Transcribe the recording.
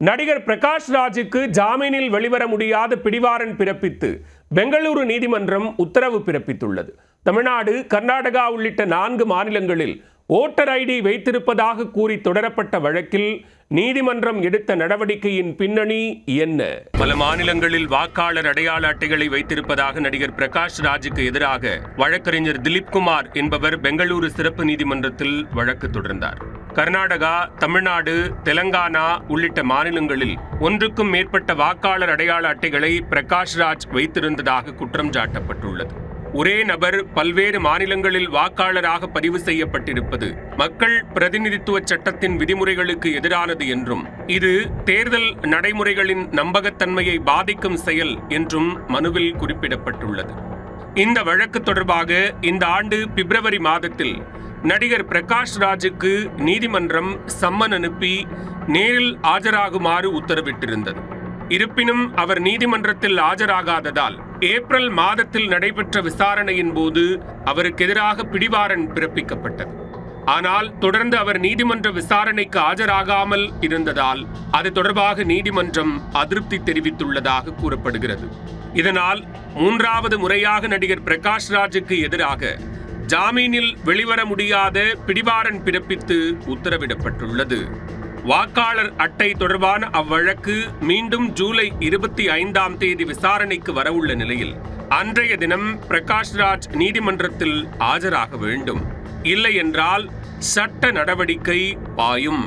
நடிகர் பிரகாஷ் ராஜுக்கு ஜாமீனில் வெளிவர முடியாத பிடிவாரண்ட் பிறப்பித்து பெங்களூரு நீதிமன்றம் உத்தரவு பிறப்பித்துள்ளது. தமிழ்நாடு, கர்நாடகா உள்ளிட்ட 4 மாநிலங்களில் ஓட்டர் ஐடி வைத்திருப்பதாக கூறி தொடரப்பட்ட வழக்கில் நீதிமன்றம் எடுத்த நடவடிக்கையின் பின்னணி என்ன? பல மாநிலங்களில் வாக்காளர் அடையாள அட்டைகளை வைத்திருப்பதாக நடிகர் பிரகாஷ் ராஜுக்கு எதிராக வழக்கறிஞர் திலீப் குமார் என்பவர் பெங்களூரு சிறப்பு நீதிமன்றத்தில் வழக்கு தொடர்ந்தார். கர்நாடகா, தமிழ்நாடு, தெலங்கானா உள்ளிட்ட மாநிலங்களில் 1க்கும் மேற்பட்ட வாக்காளர் அடையாள அட்டைகளை பிரகாஷ் ராஜ் வைத்திருந்ததாக குற்றம் சாட்டப்பட்டுள்ளது. ஒரே நபர் பல்வேறு மாநிலங்களில் வாக்காளராக பதிவு செய்யப்பட்டிருப்பது மக்கள் பிரதிநிதித்துவ சட்டத்தின் விதிமுறைகளுக்கு எதிரானது என்றும், இது தேர்தல் நடைமுறைகளின் நம்பகத்தன்மையை பாதிக்கும் செயல் என்றும் மனுவில் குறிப்பிடப்பட்டுள்ளது. இந்த வழக்கு தொடர்பாக இந்த ஆண்டு பிப்ரவரி மாதத்தில் நடிகர் பிரகாஷ் ராஜுக்கு நீதிமன்றம் சம்மன் அனுப்பி நேரில் ஆஜராகுமாறு உத்தரவிட்டிருந்தது. இருப்பினும் அவர் நீதிமன்றத்தில் ஆஜராகாததால் ஏப்ரல் மாதத்தில் நடைபெற்ற விசாரணையின் போது அவருக்கு எதிராக பிடிவாரண்ட் பிறப்பிக்கப்பட்டது. ஆனால் தொடர்ந்து அவர் நீதிமன்ற விசாரணைக்கு ஆஜராகாமல் இருந்ததால் அது தொடர்பாக நீதிமன்றம் அதிருப்தி தெரிவித்துள்ளதாக கூறப்படுகிறது. இதனால் 3வது முறையாக நடிகர் பிரகாஷ் ராஜுக்கு எதிராக ஜாமீனில் வெளிவர முடியாத பிடிவாரண்ட் பிறப்பித்து உத்தரவிடப்பட்டுள்ளது. வாக்காளர் அட்டை தொடர்பான அவ்வழக்கு மீண்டும் ஜூலை 25ஆம் தேதி விசாரணைக்கு வரவுள்ள நிலையில் அன்றைய தினம் பிரகாஷ் ராஜ் நீதிமன்றத்தில் ஆஜராக வேண்டும். இல்லை என்றால் சட்ட நடவடிக்கை பாயும்.